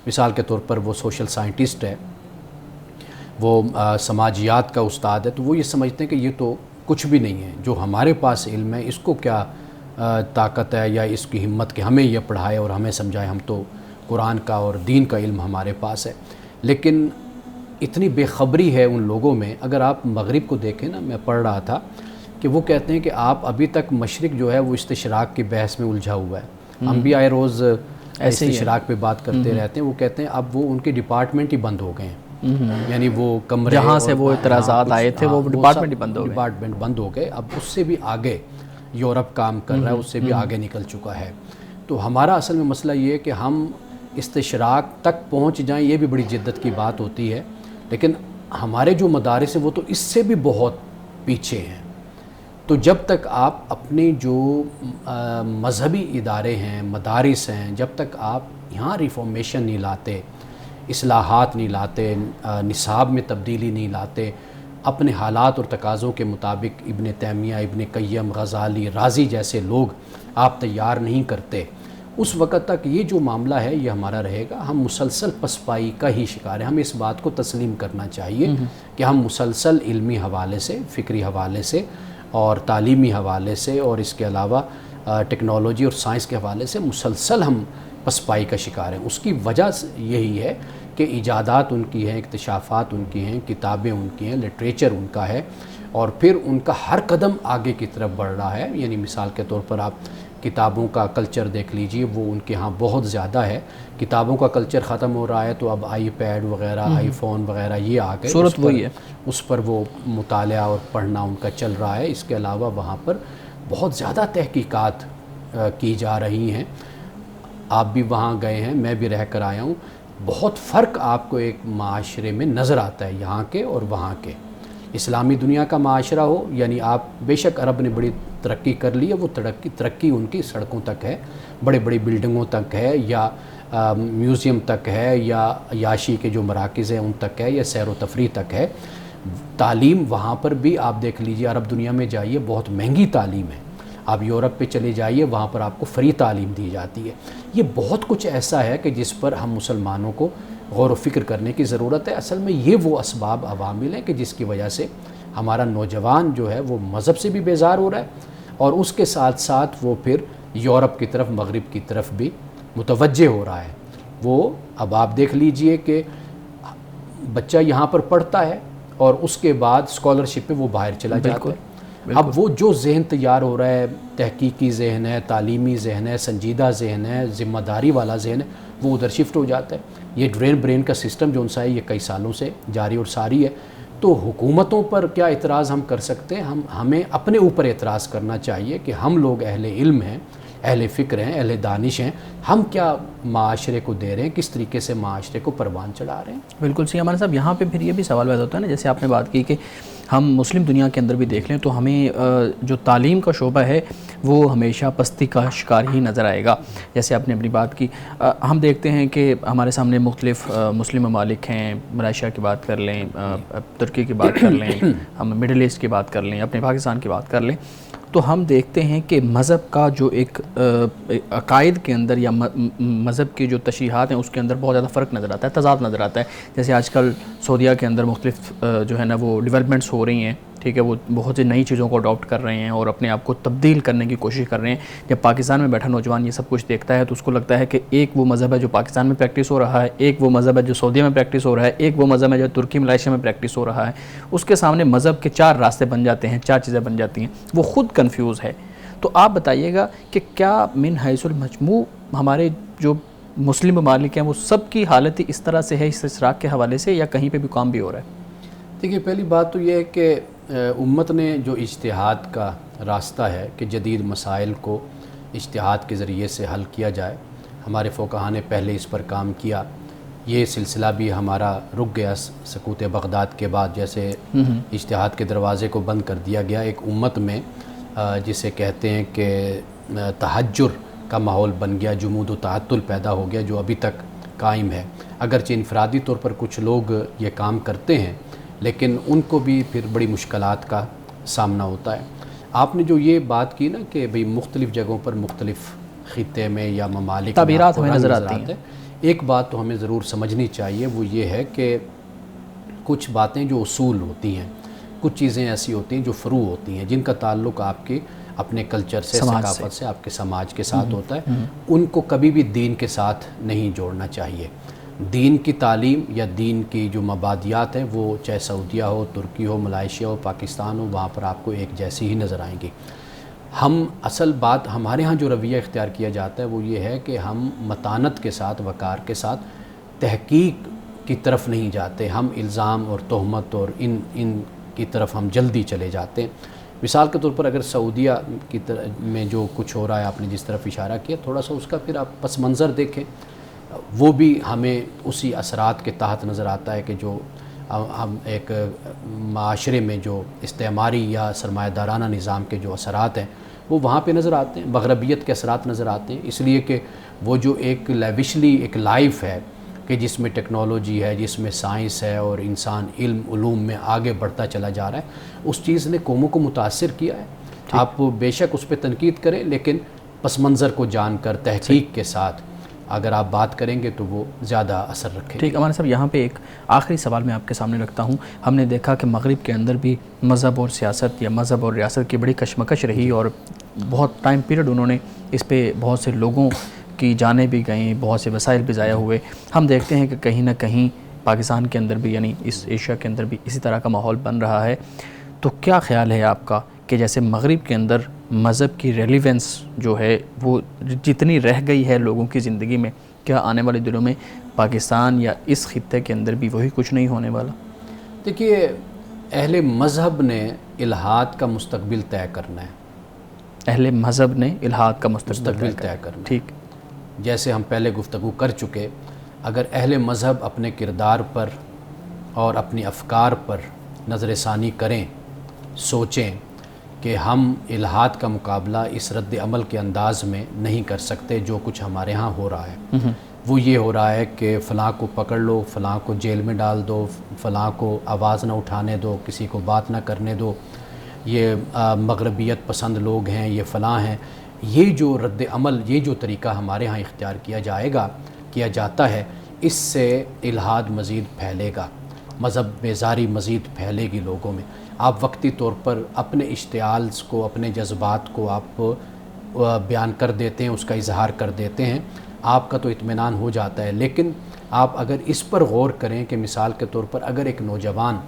مثال کے طور پر وہ سوشل سائنٹسٹ ہے، وہ سماجیات کا استاد ہے، تو وہ یہ سمجھتے ہیں کہ یہ تو کچھ بھی نہیں ہے. جو ہمارے پاس علم ہے اس کو کیا طاقت ہے یا اس کی ہمت کہ ہمیں یہ پڑھائے اور ہمیں سمجھائے، ہم تو قرآن کا اور دین کا علم ہمارے پاس ہے. لیکن اتنی بے خبری ہے ان لوگوں میں. اگر آپ مغرب کو دیکھیں نا، میں پڑھ رہا تھا کہ وہ کہتے ہیں کہ آپ ابھی تک مشرق جو ہے وہ استشراق کی بحث میں الجھا ہوا ہے. ہم بھی آئے روز استشراق پہ بات کرتے رہتے ہیں. وہ کہتے ہیں اب وہ ان کے ڈپارٹمنٹ ہی بند ہو گئے ہیں. یعنی وہ کمرے جہاں سے وہ اعتراضات آئے تھے وہ ڈپارٹمنٹ ہی بند ہو گئے. اب اس سے بھی آگے یورپ کام کر رہا ہے، اس سے بھی آگے نکل چکا ہے. تو ہمارا اصل میں مسئلہ یہ ہے کہ ہم استشراق تک پہنچ جائیں، یہ بھی بڑی جدت کی بات ہوتی ہے. لیکن ہمارے جو مدارس ہیں وہ تو اس سے بھی بہت پیچھے ہیں. تو جب تک آپ اپنے جو مذہبی ادارے ہیں، مدارس ہیں، جب تک آپ یہاں ریفارمیشن نہیں لاتے، اصلاحات نہیں لاتے، نصاب میں تبدیلی نہیں لاتے، اپنے حالات اور تقاضوں کے مطابق ابن تیمیہ، ابن قیم، غزالی، رازی جیسے لوگ آپ تیار نہیں کرتے، اس وقت تک یہ جو معاملہ ہے یہ ہمارا رہے گا. ہم مسلسل پسپائی کا ہی شکار ہیں. ہمیں اس بات کو تسلیم کرنا چاہیے کہ ہم مسلسل علمی حوالے سے، فکری حوالے سے اور تعلیمی حوالے سے اور اس کے علاوہ ٹیکنالوجی اور سائنس کے حوالے سے مسلسل ہم پسپائی کا شکار ہیں. اس کی وجہ یہی ہے کہ ایجادات ان کی ہیں، اکتشافات ان کی ہیں، کتابیں ان کی ہیں، لٹریچر ان کا ہے، اور پھر ان کا ہر قدم آگے کی طرف بڑھ رہا ہے. یعنی مثال کے طور پر آپ کتابوں کا کلچر دیکھ لیجئے، وہ ان کے ہاں بہت زیادہ ہے. کتابوں کا کلچر ختم ہو رہا ہے تو اب آئی پیڈ وغیرہ، آئی فون وغیرہ یہ آ گئے، صورت وہی ہے، اس پر وہ مطالعہ اور پڑھنا ان کا چل رہا ہے. اس کے علاوہ وہاں پر بہت زیادہ تحقیقات کی جا رہی ہیں. آپ بھی وہاں گئے ہیں، میں بھی رہ کر آیا ہوں. بہت فرق آپ کو ایک معاشرے میں نظر آتا ہے یہاں کے اور وہاں کے. اسلامی دنیا کا معاشرہ ہو، یعنی آپ بے شک عرب نے بڑی ترقی کر لی ہے، وہ ترقی ان کی سڑکوں تک ہے، بڑے بڑی بلڈنگوں تک ہے، یا میوزیم تک ہے، یا عیاشی کے جو مراکز ہیں ان تک ہے، یا سیر و تفریح تک ہے. تعلیم وہاں پر بھی آپ دیکھ لیجئے، عرب دنیا میں جائیے بہت مہنگی تعلیم ہے. آپ یورپ پہ چلے جائیے، وہاں پر آپ کو فری تعلیم دی جاتی ہے. یہ بہت کچھ ایسا ہے کہ جس پر ہم مسلمانوں کو غور و فکر کرنے کی ضرورت ہے. اصل میں یہ وہ اسباب عوامل ہیں کہ جس کی وجہ سے ہمارا نوجوان جو ہے وہ مذہب سے بھی بیزار ہو رہا ہے، اور اس کے ساتھ ساتھ وہ پھر یورپ کی طرف، مغرب کی طرف بھی متوجہ ہو رہا ہے. وہ اب آپ دیکھ لیجئے کہ بچہ یہاں پر پڑھتا ہے اور اس کے بعد اسکالرشپ پہ وہ باہر چلا جاتا ہے. اب وہ جو ذہن تیار ہو رہا ہے، تحقیقی ذہن ہے، تعلیمی ذہن ہے، سنجیدہ ذہن ہے، ذمہ داری والا ذہن ہے، وہ ادھر شفٹ ہو جاتا ہے. یہ برین کا سسٹم جو ان سا ہے یہ کئی سالوں سے جاری اور ساری ہے. تو حکومتوں پر کیا اعتراض ہم کر سکتے ہیں؟ ہمیں اپنے اوپر اعتراض کرنا چاہیے کہ ہم لوگ اہل علم ہیں، اہل فکر ہیں، اہل دانش ہیں، ہم کیا معاشرے کو دے رہے ہیں، کس طریقے سے معاشرے کو پروان چڑھا رہے ہیں. بالکل صحیح. ہمارے صاحب یہاں پہ پھر یہ بھی سوال پیدا ہوتا ہے نا، جیسے آپ نے بات کی کہ ہم مسلم دنیا کے اندر بھی دیکھ لیں تو ہمیں جو تعلیم کا شعبہ ہے وہ ہمیشہ پستی کا شکار ہی نظر آئے گا. جیسے آپ نے اپنی بات کی, ہم دیکھتے ہیں کہ ہمارے سامنے مختلف مسلم ممالک ہیں, ملائیشیا کی بات کر لیں, ترکی کی بات کر لیں, ہم مڈل ایسٹ کی بات کر لیں, اپنے پاکستان کی بات کر لیں, تو ہم دیکھتے ہیں کہ مذہب کا جو ایک عقائد کے اندر یا مذہب کی جو تشریحات ہیں اس کے اندر بہت زیادہ فرق نظر آتا ہے, تضاد نظر آتا ہے. جیسے آج کل سعودیہ کے اندر مختلف جو ہے نا وہ ڈیولپمنٹس ہو رہی ہیں, ٹھیک ہے, وہ بہت سی نئی چیزوں کو اڈاپٹ کر رہے ہیں اور اپنے آپ کو تبدیل کرنے کی کوشش کر رہے ہیں. جب پاکستان میں بیٹھا نوجوان یہ سب کچھ دیکھتا ہے تو اس کو لگتا ہے کہ ایک وہ مذہب ہے جو پاکستان میں پریکٹس ہو رہا ہے, ایک وہ مذہب ہے جو سعودیہ میں پریکٹس ہو رہا ہے, ایک وہ مذہب ہے جو ترکی ملائیشیا میں پریکٹس ہو رہا ہے. اس کے سامنے مذہب کے 4 راستے بن جاتے ہیں, 4 چیزیں بن جاتی ہیں, وہ خود کنفیوز ہے. تو آپ بتائیے گا کہ کیا من حیث المجموع ہمارے جو مسلم ممالک ہیں وہ سب کی حالت اس طرح سے ہے اس اشراق کے حوالے سے, یا کہیں پہ بھی کام بھی ہو رہا ہے؟ دیکھیے, پہلی بات تو یہ ہے کہ امت نے جو اجتہاد کا راستہ ہے کہ جدید مسائل کو اجتہاد کے ذریعے سے حل کیا جائے, ہمارے فقہاء نے پہلے اس پر کام کیا. یہ سلسلہ بھی ہمارا رک گیا سقوط بغداد کے بعد, جیسے اجتہاد کے دروازے کو بند کر دیا گیا. ایک امت میں جسے کہتے ہیں کہ تحجر کا ماحول بن گیا, جمود و تعطل پیدا ہو گیا, جو ابھی تک قائم ہے. اگرچہ انفرادی طور پر کچھ لوگ یہ کام کرتے ہیں لیکن ان کو بھی پھر بڑی مشکلات کا سامنا ہوتا ہے. آپ نے جو یہ بات کی نا کہ بھئی مختلف جگہوں پر مختلف خطے میں یا ممالک تعبیرات ہمیں نظر آتی ہیں. ایک بات تو ہمیں ضرور سمجھنی چاہیے, وہ یہ ہے کہ کچھ باتیں جو اصول ہوتی ہیں, کچھ چیزیں ایسی ہوتی ہیں جو فروع ہوتی ہیں, جن کا تعلق آپ کے اپنے کلچر سے, ثقافت سے, آپ کے سماج کے ساتھ ہوتا ہے, ان کو کبھی بھی دین کے ساتھ نہیں جوڑنا چاہیے. دین کی تعلیم یا دین کی جو مبادیات ہیں وہ چاہے سعودیہ ہو, ترکی ہو, ملائیشیا ہو, پاکستان ہو, وہاں پر آپ کو ایک جیسی ہی نظر آئیں گی. ہم اصل بات ہمارے ہاں جو رویہ اختیار کیا جاتا ہے وہ یہ ہے کہ ہم متانت کے ساتھ, وقار کے ساتھ تحقیق کی طرف نہیں جاتے, ہم الزام اور تہمت اور ان کی طرف ہم جلدی چلے جاتے ہیں. مثال کے طور پر اگر سعودیہ کی میں جو کچھ ہو رہا ہے, آپ نے جس طرف اشارہ کیا, تھوڑا سا اس کا پھر آپ پس منظر دیکھیں, وہ بھی ہمیں اسی اثرات کے تحت نظر آتا ہے کہ جو ہم ایک معاشرے میں جو استعماری یا سرمایہ دارانہ نظام کے جو اثرات ہیں وہ وہاں پہ نظر آتے ہیں, مغربیت کے اثرات نظر آتے ہیں. اس لیے کہ وہ جو ایک لیوشلی ایک لائف ہے کہ جس میں ٹیکنالوجی ہے, جس میں سائنس ہے اور انسان علوم میں آگے بڑھتا چلا جا رہا ہے, اس چیز نے قوموں کو متاثر کیا ہے. آپ بے شک اس پہ تنقید کریں لیکن پس منظر کو جان کر تحقیق کے ساتھ اگر آپ بات کریں گے تو وہ زیادہ اثر رکھے. ٹھیک, امان صاحب یہاں پہ ایک آخری سوال میں آپ کے سامنے رکھتا ہوں. ہم نے دیکھا کہ مغرب کے اندر بھی مذہب اور سیاست یا مذہب اور ریاست کی بڑی کشمکش رہی اور بہت ٹائم پیریڈ انہوں نے اس پہ بہت سے لوگوں کی جانیں بھی گئیں, بہت سے وسائل بھی ضائع ہوئے. ہم دیکھتے ہیں کہ کہیں نہ کہیں پاکستان کے اندر بھی یعنی اس ایشیا کے اندر بھی اسی طرح کا ماحول بن رہا ہے. تو کیا خیال ہے آپ کا کہ جیسے مغرب کے اندر مذہب کی ریلیونس جو ہے وہ جتنی رہ گئی ہے لوگوں کی زندگی میں, کیا آنے والے دنوں میں پاکستان یا اس خطے کے اندر بھی وہی کچھ نہیں ہونے والا؟ دیکھیے, اہل مذہب نے الحاد کا مستقبل طے کرنا ہے. اہل مذہب نے الحاد کا مستقبل طے کرنا. ٹھیک, جیسے ہم پہلے گفتگو کر چکے, اگر اہل مذہب اپنے کردار پر اور اپنی افکار پر نظر ثانی کریں, سوچیں کہ ہم الحاد کا مقابلہ اس رد عمل کے انداز میں نہیں کر سکتے جو کچھ ہمارے ہاں ہو رہا ہے. وہ یہ ہو رہا ہے کہ فلاں کو پکڑ لو, فلاں کو جیل میں ڈال دو, فلاں کو آواز نہ اٹھانے دو, کسی کو بات نہ کرنے دو, یہ مغربیت پسند لوگ ہیں, یہ فلاں ہیں. یہ جو رد عمل, یہ جو طریقہ ہمارے ہاں اختیار کیا جاتا ہے, اس سے الحاد مزید پھیلے گا, مذہب بیزاری مزید پھیلے گی لوگوں میں. آپ وقتی طور پر اپنے اشتعال کو, اپنے جذبات کو آپ بیان کر دیتے ہیں, اس کا اظہار کر دیتے ہیں, آپ کا تو اطمینان ہو جاتا ہے. لیکن آپ اگر اس پر غور کریں کہ مثال کے طور پر اگر ایک نوجوان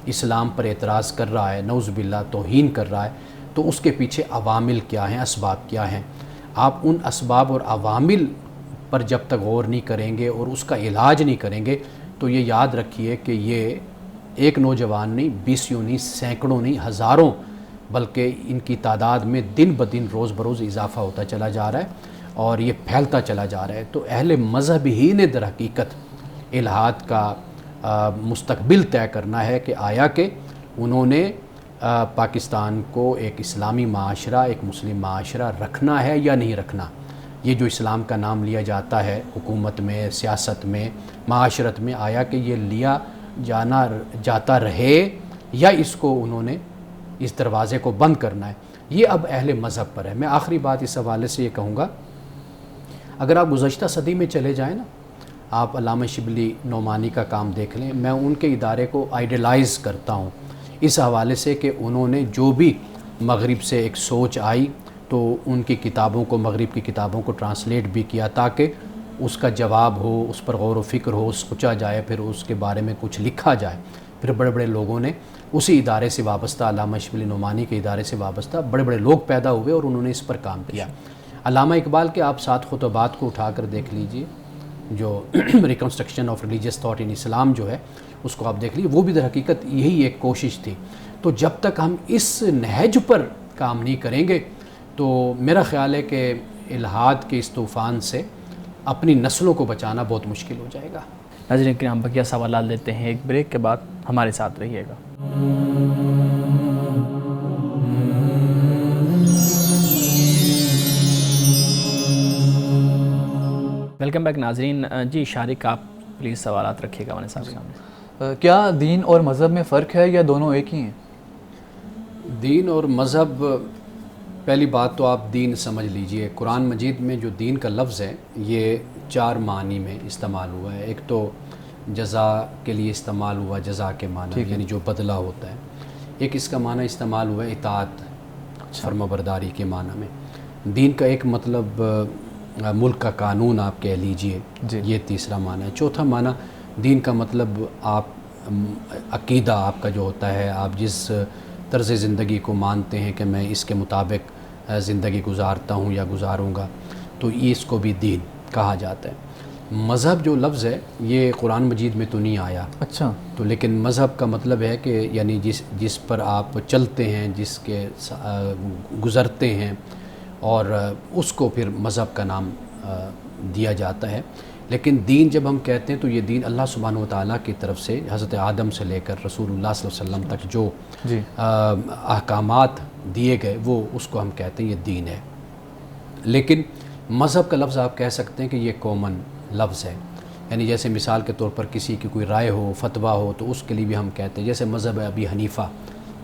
اسلام پر اعتراض کر رہا ہے, نعوذ باللہ توہین کر رہا ہے, تو اس کے پیچھے عوامل کیا ہیں, اسباب کیا ہیں. آپ ان اسباب اور عوامل پر جب تک غور نہیں کریں گے اور اس کا علاج نہیں کریں گے تو یہ یاد رکھیے کہ یہ ایک نوجوان نہیں, 20 نہیں, سینکڑوں نہیں, ہزاروں, بلکہ ان کی تعداد میں دن بدن روز بروز اضافہ ہوتا چلا جا رہا ہے اور یہ پھیلتا چلا جا رہا ہے. تو اہل مذہب ہی نے در حقیقت الحاد کا مستقبل طے کرنا ہے کہ آیا کہ انہوں نے پاکستان کو ایک اسلامی معاشرہ، ایک مسلم معاشرہ رکھنا ہے یا نہیں رکھنا، یہ جو اسلام کا نام لیا جاتا ہے حکومت میں، سیاست میں، معاشرت میں، آیا کہ یہ لیا جاتا رہے یا اس کو انہوں نے اس دروازے کو بند کرنا ہے، یہ اب اہل مذہب پر ہے۔ میں آخری بات اس حوالے سے یہ کہوں گا، اگر آپ گزشتہ صدی میں چلے جائیں نا، آپ علامہ شبلی نعمانی کا کام دیکھ لیں، میں ان کے ادارے کو آئیڈیلائز کرتا ہوں اس حوالے سے کہ انہوں نے جو بھی مغرب سے ایک سوچ آئی تو ان کی کتابوں کو، مغرب کی کتابوں کو ٹرانسلیٹ بھی کیا تاکہ اس کا جواب ہو، اس پر غور و فکر ہو، سوچا جائے، پھر اس کے بارے میں کچھ لکھا جائے۔ پھر بڑے بڑے لوگوں نے اسی ادارے سے وابستہ، علامہ شبلی نعمانی کے ادارے سے وابستہ بڑے بڑے لوگ پیدا ہوئے اور انہوں نے اس پر کام کیا۔ علامہ اقبال کے آپ 7 خطبات کو اٹھا کر دیکھ لیجئے، جو reconstruction of religious thought in Islam جو ہے اس کو آپ دیکھ لیجیے، وہ بھی در حقیقت یہی ایک کوشش تھی۔ تو جب تک ہم اس نہج پر کام نہیں کریں گے تو میرا خیال ہے کہ الحاد کے اس طوفان سے اپنی نسلوں کو بچانا بہت مشکل ہو جائے گا۔ ناظرین کرام، بقیہ سوالات لیتے ہیں ایک بریک کے بعد، ہمارے ساتھ رہیے گا۔ ویلکم بیک ناظرین۔ جی شارق، آپ پلیز سوالات رکھیے گا ہمارے صاحب کے سامنے۔ کیا دین اور مذہب میں فرق ہے یا دونوں ایک ہی ہیں؟ دین اور مذہب، پہلی بات تو آپ دین سمجھ لیجئے، قرآن مجید میں جو دین کا لفظ ہے یہ 4 معنی میں استعمال ہوا ہے۔ ایک تو جزا کے لیے استعمال ہوا، جزا کے معنی یعنی جو بدلہ ہوتا ہے۔ ایک اس کا معنی استعمال ہوا ہے اطاعت، فرما برداری کے معنی میں۔ دین کا ایک مطلب ملک کا قانون آپ کہہ لیجئے، یہ تیسرا معنی ہے۔ چوتھا معنی دین کا مطلب آپ عقیدہ آپ کا جو ہوتا ہے، آپ جس طرز زندگی کو مانتے ہیں کہ میں اس کے مطابق زندگی گزارتا ہوں یا گزاروں گا، تو اس کو بھی دین کہا جاتا ہے۔ مذہب جو لفظ ہے یہ قرآن مجید میں تو نہیں آیا، اچھا، تو لیکن مذہب کا مطلب ہے کہ یعنی جس پر آپ چلتے ہیں، جس کے گزرتے ہیں، اور اس کو پھر مذہب کا نام دیا جاتا ہے۔ لیکن دین جب ہم کہتے ہیں تو یہ دین اللہ سبحانہ و تعالیٰ کی طرف سے حضرت آدم سے لے کر رسول اللہ صلی اللہ علیہ وسلم تک جو احکامات دیے گئے وہ اس کو ہم کہتے ہیں یہ دین ہے۔ لیکن مذہب کا لفظ آپ کہہ سکتے ہیں کہ یہ کامن لفظ ہے، یعنی جیسے مثال کے طور پر کسی کی کوئی رائے ہو، فتویٰ ہو، تو اس کے لیے بھی ہم کہتے ہیں، جیسے مذہب ہے ابی حنیفہ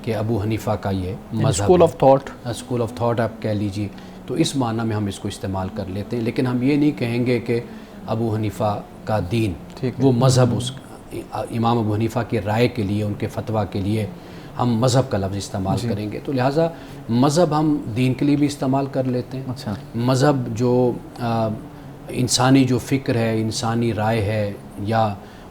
کہ ابو حنیفہ کا یہ مذہب، school of thought, school of thought آپ کہہ لیجیے، تو اس معنی میں ہم اس کو استعمال کر لیتے ہیں۔ لیکن ہم یہ نہیں کہیں گے کہ ابو حنیفہ کا دین وہ مذہب، اس امام ابو حنیفہ کی رائے کے لیے، ان کے فتویٰ کے لیے ہم مذہب کا لفظ استعمال کریں گے، تو لہٰذا مذہب ہم دین کے لیے بھی استعمال کر لیتے ہیں۔ اچھا، مذہب جو انسانی جو فکر ہے، انسانی رائے ہے، یا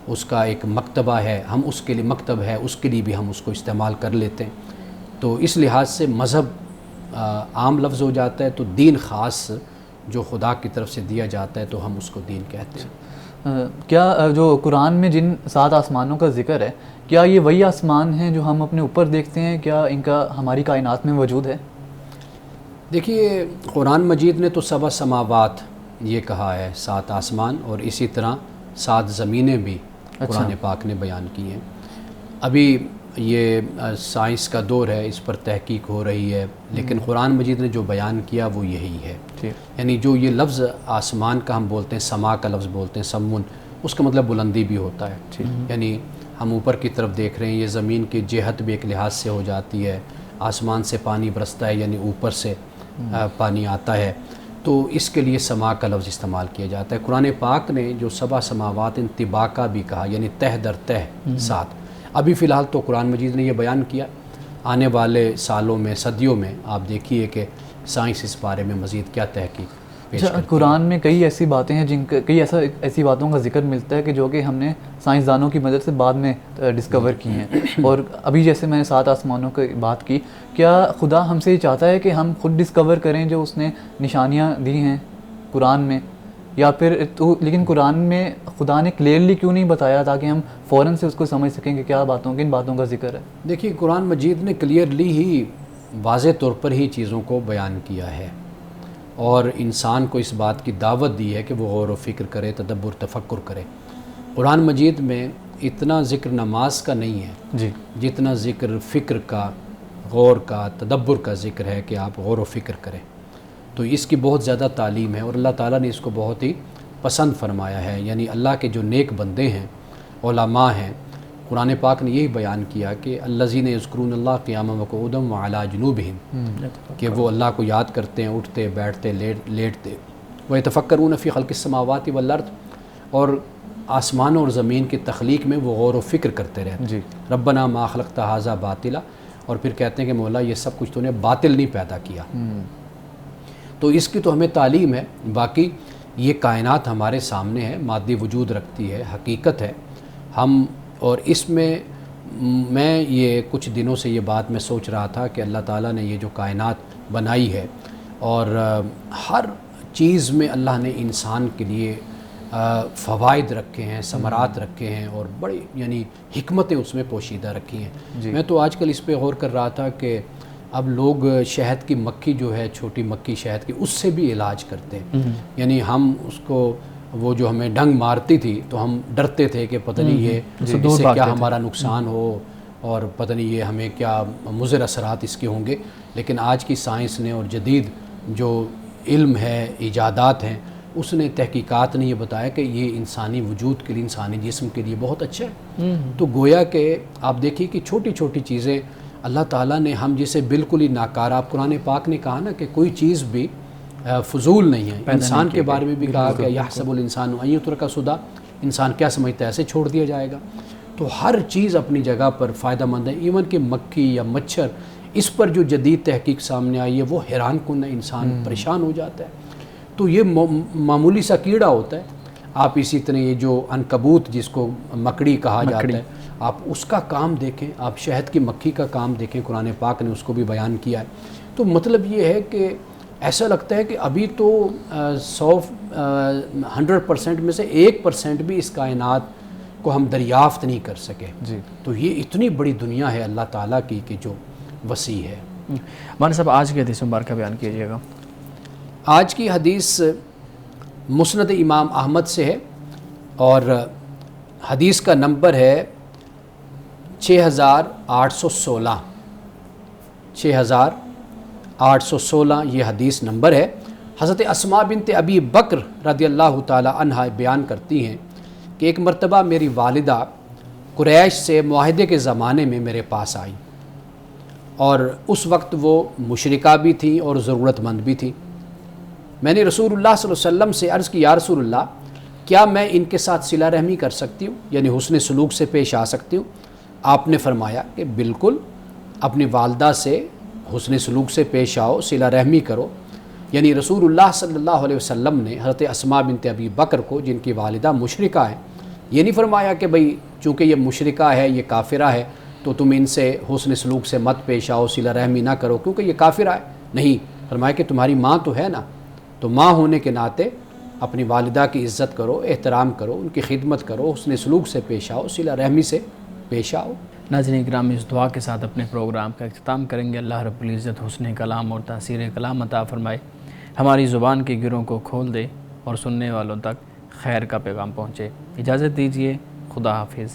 اس کا ایک مکتبہ ہے، ہم اس کے لیے مکتب ہے، اس کے لیے بھی ہم اس کو استعمال کر لیتے ہیں۔ تو اس لحاظ سے مذہب عام لفظ ہو جاتا ہے، تو دین خاص جو خدا کی طرف سے دیا جاتا ہے تو ہم اس کو دین کہتے ہیں۔ کیا جو قرآن میں جن 7 آسمانوں کا ذکر ہے، کیا یہ وہی آسمان ہیں جو ہم اپنے اوپر دیکھتے ہیں؟ کیا ان کا ہماری کائنات میں وجود ہے؟ دیکھیے، قرآن مجید نے تو 7 سماوات یہ کہا ہے، 7 آسمان، اور اسی طرح 7 زمینیں بھی قرآن پاک نے بیان کی ہیں۔ ابھی یہ سائنس کا دور ہے، اس پر تحقیق ہو رہی ہے، لیکن قرآن مجید نے جو بیان کیا وہ یہی ہے۔ یعنی جو یہ لفظ آسمان کا ہم بولتے ہیں، سما کا لفظ بولتے ہیں، سمون، اس کا مطلب بلندی بھی ہوتا ہے۔ یعنی ہم اوپر کی طرف دیکھ رہے ہیں، یہ زمین کی جہت بھی ایک لحاظ سے ہو جاتی ہے، آسمان سے پانی برستا ہے، یعنی اوپر سے پانی آتا ہے، تو اس کے لیے سما کا لفظ استعمال کیا جاتا ہے۔ قرآن پاک نے جو 7 سماوات طباقہ بھی کہا، یعنی تہ در تہ 7۔ ابھی فی الحال تو قرآن مجید نے یہ بیان کیا، آنے والے سالوں میں، صدیوں میں آپ دیکھیے کہ سائنس اس بارے میں مزید کیا تحقیق پیش کرتی ہے۔ قرآن میں کئی ایسی باتیں ہیں کئی ایسی باتوں کا ذکر ملتا ہے کہ جو کہ ہم نے سائنسدانوں کی مدد سے بعد میں ڈسکور کی ہیں، اور ابھی جیسے میں نے 7 آسمانوں کی بات کی، کیا خدا ہم سے یہ چاہتا ہے کہ ہم خود ڈسکور کریں جو اس نے نشانیاں دی ہیں قرآن میں، یا پھر تو لیکن قرآن میں خدا نے کلیئرلی کیوں نہیں بتایا تاکہ ہم فوراً سے اس کو سمجھ سکیں کہ کیا کن باتوں کا ذکر ہے؟ دیکھیے، قرآن مجید نے کلیئرلی ہی واضح طور پر ہی چیزوں کو بیان کیا ہے، اور انسان کو اس بات کی دعوت دی ہے کہ وہ غور و فکر کرے، تدبر تفکر کرے۔ قرآن مجید میں اتنا ذکر نماز کا نہیں ہے جی جتنا ذکر فکر کا، غور کا، تدبر کا ذکر ہے کہ آپ غور و فکر کریں. تو اس کی بہت زیادہ تعلیم ہے اور اللہ تعالیٰ نے اس کو بہت ہی پسند فرمایا ہے. یعنی اللہ کے جو نیک بندے ہیں، علماء ہیں، قرآن پاک نے یہی بیان کیا کہ الذین یذکرون اللہ قیاما وقعودا وعلی جنوبہم، کہ وہ اللہ کو یاد کرتے ہیں اٹھتے بیٹھتے لیٹتے. ویتفکرون فی خلق السماوات والارض، اور آسمانوں اور زمین کی تخلیق میں وہ غور و فکر کرتے رہتے ہیں. جی ربنا ما خلقت ھذا باطلا، اور پھر کہتے ہیں کہ مولا یہ سب کچھ تو نے باطل نہیں پیدا کیا. تو اس کی تو ہمیں تعلیم ہے. باقی یہ کائنات ہمارے سامنے ہے، مادی وجود رکھتی ہے، حقیقت ہے. ہم اور اس میں یہ کچھ دنوں سے یہ بات میں سوچ رہا تھا کہ اللہ تعالیٰ نے یہ جو کائنات بنائی ہے اور ہر چیز میں اللہ نے انسان کے لیے فوائد رکھے ہیں، ثمرات رکھے ہیں اور بڑی یعنی حکمتیں اس میں پوشیدہ رکھی ہیں. میں تو آج کل اس پہ غور کر رہا تھا کہ اب لوگ شہد کی مکھی جو ہے، چھوٹی مکھی شہد کی، اس سے بھی علاج کرتے ہیں. یعنی ہم اس کو، وہ جو ہمیں ڈنگ مارتی تھی تو ہم ڈرتے تھے کہ پتہ نہیں یہ اس سے کیا ہمارا نقصان ہو اور پتہ نہیں یہ ہمیں کیا مضر اثرات اس کے ہوں گے. لیکن آج کی سائنس نے اور جدید جو علم ہے، ایجادات ہیں، اس نے تحقیقات نے یہ بتایا کہ یہ انسانی وجود کے لیے، انسانی جسم کے لیے بہت اچھا ہے. تو گویا کہ آپ دیکھیے کہ چھوٹی چھوٹی چیزیں اللہ تعالیٰ نے ہم جسے بالکل ہی ناکارہ، قرآن پاک نے کہا نا کہ کوئی چیز بھی فضول نہیں ہے. انسان کے بارے میں بھی کہا کہ یحسب الانسان ان یترک سدی، انسان کیا سمجھتا ہے ایسے چھوڑ دیا جائے گا. تو ہر چیز اپنی جگہ پر فائدہ مند ہے. ایون کہ مکھی یا مچھر، اس پر جو جدید تحقیق سامنے آئی ہے وہ حیران کن ہے، انسان پریشان ہو جاتا ہے. تو یہ معمولی سا کیڑا ہوتا ہے. آپ اسی طرح یہ جو عنکبوت جس کو مکڑی کہا جاتا ہے، آپ اس کا کام دیکھیں، آپ شہد کی مکھی کا کام دیکھیں، قرآن پاک نے اس کو بھی بیان کیا ہے. تو مطلب یہ ہے کہ ایسا لگتا ہے کہ ابھی تو 100% میں سے 1% بھی اس کائنات کو ہم دریافت نہیں کر سکے. جی تو یہ اتنی بڑی دنیا ہے اللہ تعالیٰ کی کہ جو وسیع ہے. مولانا صاحب آج کی حدیث مبارکہ بیان کیجیے گا. آج کی حدیث مسند امام احمد سے ہے اور حدیث کا نمبر ہے 6816. 6816 یہ حدیث نمبر ہے. حضرت اسماء بنت ابی بکر رضی اللہ تعالی عنہ بیان کرتی ہیں کہ ایک مرتبہ میری والدہ قریش سے معاہدے کے زمانے میں میرے پاس آئی اور اس وقت وہ مشرکہ بھی تھیں اور ضرورت مند بھی تھیں. میں نے رسول اللہ صلی اللہ علیہ وسلم سے عرض کی، یا رسول اللہ، کیا میں ان کے ساتھ صلہ رحمی کر سکتی ہوں، یعنی حسن سلوک سے پیش آ سکتی ہوں؟ آپ نے فرمایا کہ بالکل، اپنی والدہ سے حسن سلوک سے پیش آؤ، صلہ رحمی کرو. یعنی رسول اللہ صلی اللہ علیہ وسلم نے حضرت اسماء بنت ابی بکر کو، جن کی والدہ مشرکہ ہیں، یہ نہیں فرمایا کہ بھئی چونکہ یہ مشرکہ ہے، یہ کافرہ ہے، تو تم ان سے حسن سلوک سے مت پیش آؤ، صلہ رحمی نہ کرو کیونکہ یہ کافرہ ہے. نہیں، فرمایا کہ تمہاری ماں تو ہے نا، تو ماں ہونے کے ناطے اپنی والدہ کی عزت کرو، احترام کرو، ان کی خدمت کرو، حسن سلوک سے پیش آؤ، صلہ رحمی سے پیش آؤ. ناظرین کرام، اس دعا کے ساتھ اپنے پروگرام کا اختتام کریں گے. اللہ رب العزت حسن کلام اور تاثیر کلام عطا فرمائے، ہماری زبان کے گروں کو کھول دے اور سننے والوں تک خیر کا پیغام پہنچے. اجازت دیجیے، خدا حافظ.